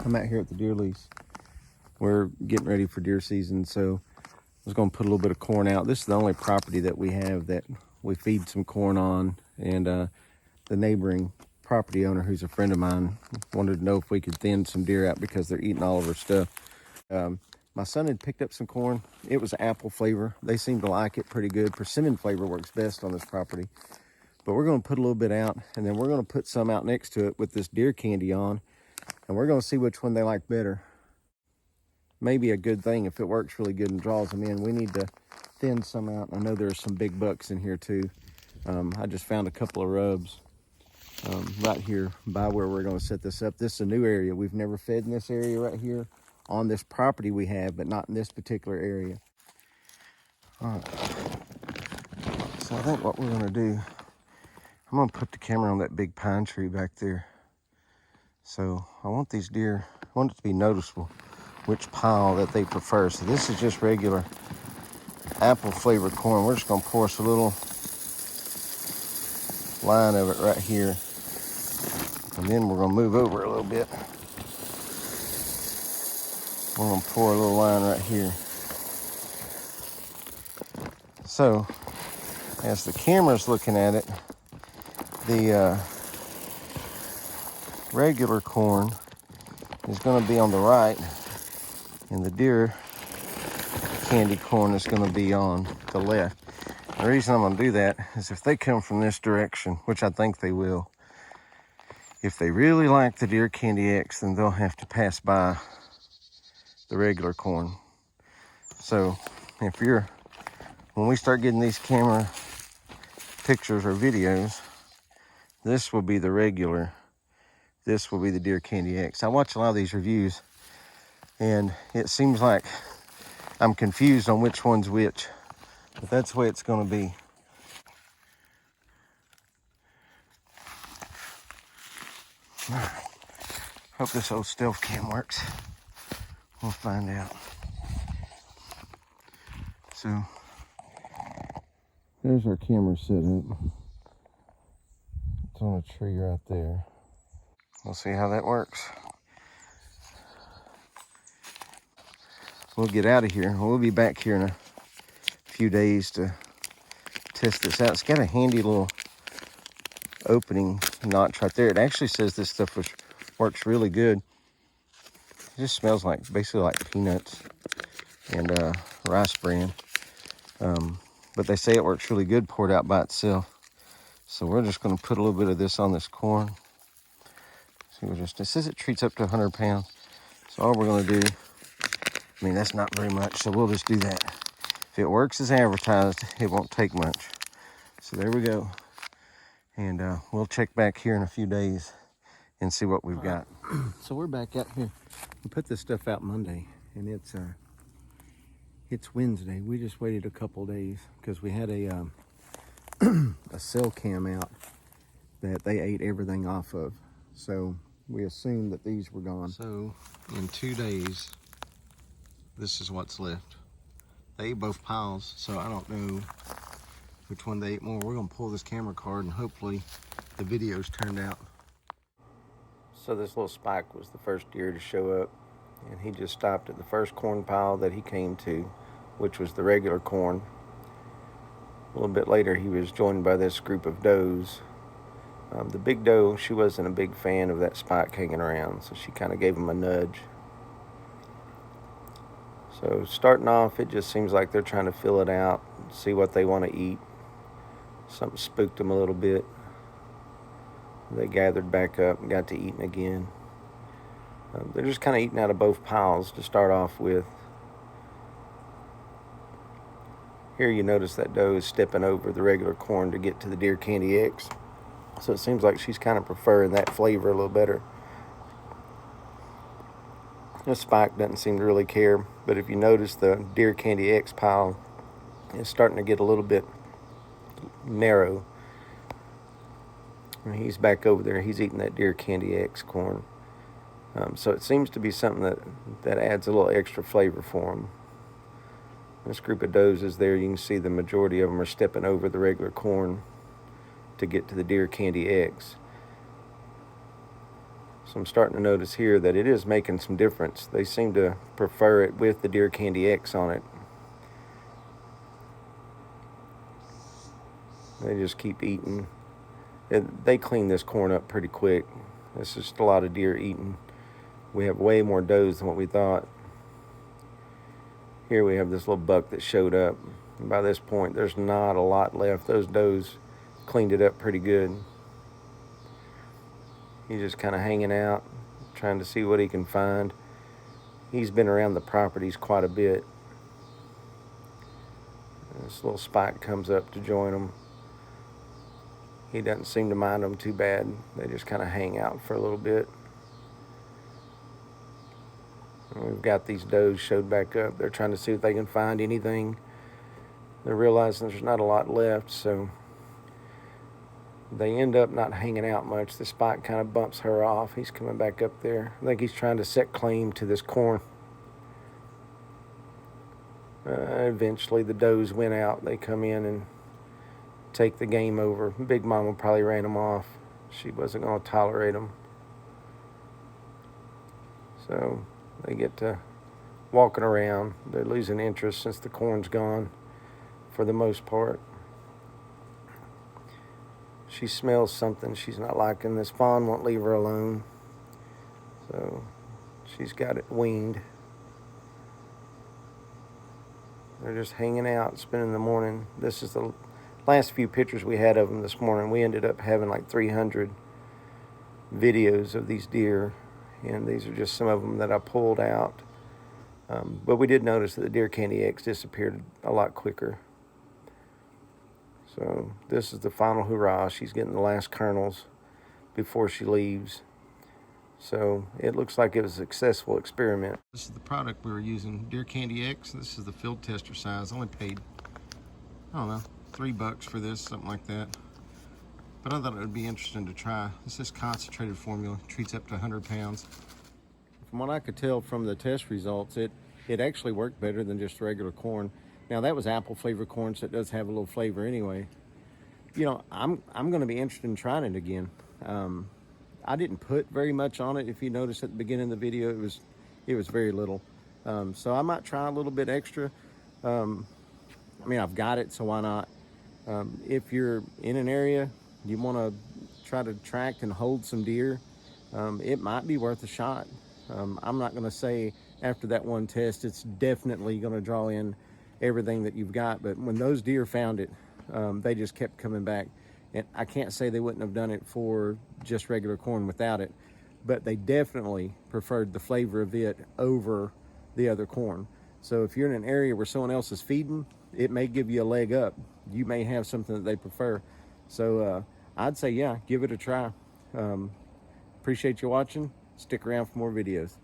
I'm out here at the deer lease. We're getting ready for deer season, so I was going to put a little bit of corn out. This is the only property that we have that we feed some corn on, and the neighboring property owner, who's a friend of mine, wanted to know if we could thin some deer out because they're eating all of our stuff. My son had picked up some corn. It was apple flavor. They seem to like it pretty good. Persimmon flavor works best on this property. But we're going to put a little bit out, and then we're going to put some out next to it with this deer candy on, and we're going to see which one they like better. Maybe a good thing if it works really good and draws them in. We need to thin some out. I know there's some big bucks in here too. I just found a couple of rubs right here by where we're going to set this up. This is a new area. We've never fed in this area right here on this property we have, but not in this particular area. All right. So I think what we're going to do, I'm going to put the camera on that big pine tree back there. So I want these deer, I want it to be noticeable which pile that they prefer. So this is just regular apple flavored corn. We're just gonna pour us a little line of it right here. And then we're gonna move over a little bit. We're gonna pour a little line right here. So as the camera's looking at it, the regular corn is gonna be on the right, and the deer candy corn is going to be on the left. The reason I'm going to do that is if they come from this direction, which I think they will, if they really like the deer candy X, then they'll have to pass by the regular corn. So when we start getting these camera pictures or videos, this will be the regular, this will be the deer candy X. I watch a lot of these reviews, and it seems like I'm confused on which one's which, but that's the way it's going to be. All right. Hope this old stealth cam works. We'll find out. So there's our camera set up. It's on a tree right there. We'll see how that works. We'll get out of here. We'll be back here in a few days to test this out. It's got a handy little opening notch right there. It actually says this stuff works really good. It just smells like basically like peanuts and rice bran. But they say it works really good poured out by itself. So we're just going to put a little bit of this on this corn. See, it says it treats up to 100 pounds. So all we're going to do, I mean, that's not very much, so we'll just do that. If it works as advertised, it won't take much. So there we go. And we'll check back here in a few days and see what we've got. So we're back out here. We put this stuff out Monday, and it's Wednesday. We just waited a couple days because we had a cell cam out that they ate everything off of. So we assumed that these were gone. So in 2 days, this is what's left. They ate both piles, so I don't know which one they ate more. We're gonna pull this camera card and hopefully the video's turned out. So this little Spike was the first deer to show up, and he just stopped at the first corn pile that he came to, which was the regular corn. A little bit later, he was joined by this group of does. The big doe, she wasn't a big fan of that Spike hanging around, so she kind of gave him a nudge. So starting off, it just seems like they're trying to fill it out, see what they want to eat. Something spooked them a little bit. They gathered back up and got to eating again. They're just kind of eating out of both piles to start off with. Here you notice that doe is stepping over the regular corn to get to the deer candy X. So it seems like she's kind of preferring that flavor a little better. This Spike doesn't seem to really care, but if you notice, the deer candy X pile is starting to get a little bit narrow. And he's back over there. He's eating that deer candy X corn. So it seems to be something that adds a little extra flavor for him. This group of does is there. You can see the majority of them are stepping over the regular corn to get to the deer candy X. So I'm starting to notice here that it is making some difference. They seem to prefer it with the Deer Candy X on it. They just keep eating. They clean this corn up pretty quick. It's just a lot of deer eating. We have way more does than what we thought. Here we have this little buck that showed up. And by this point, there's not a lot left. Those does cleaned it up pretty good. He's just kind of hanging out, trying to see what he can find. He's been around the properties quite a bit. This little spike comes up to join him. He doesn't seem to mind them too bad. They just kind of hang out for a little bit. And we've got these does showed back up. They're trying to see if they can find anything. They're realizing there's not a lot left, so they end up not hanging out much. The spike kind of bumps her off. He's coming back up there. I think he's trying to set claim to this corn. Eventually the does went out. They come in and take the game over. Big Mama probably ran them off. She wasn't going to tolerate them. So they get to walking around. They're losing interest since the corn's gone for the most part. She smells something she's not liking. This fawn won't leave her alone. So she's got it weaned. They're just hanging out, spending the morning. This is the last few pictures we had of them this morning. We ended up having like 300 videos of these deer, and these are just some of them that I pulled out. But we did notice that the Deer Candy X disappeared a lot quicker. So this is the final hurrah. She's getting the last kernels before she leaves. So it looks like it was a successful experiment. This is the product we were using, Deer Candy X. This is the field tester size. I only paid, I don't know, $3 for this, something like that. But I thought it would be interesting to try. This is concentrated formula, treats up to 100 pounds. From what I could tell from the test results, it actually worked better than just regular corn. Now that was apple flavored corn, so it does have a little flavor anyway. You know, I'm going to be interested in trying it again. I didn't put very much on it. If you notice at the beginning of the video, it was very little. So I might try a little bit extra. I mean, I've got it, so why not? If you're in an area, you want to try to track and hold some deer, it might be worth a shot. I'm not going to say after that one test, it's definitely going to draw in everything that you've got. But when those deer found it, they just kept coming back. And I can't say they wouldn't have done it for just regular corn without it, but they definitely preferred the flavor of it over the other corn. So if you're in an area where someone else is feeding, it may give you a leg up. You may have something that they prefer. So I'd say, yeah, give it a try. Appreciate you watching. Stick around for more videos.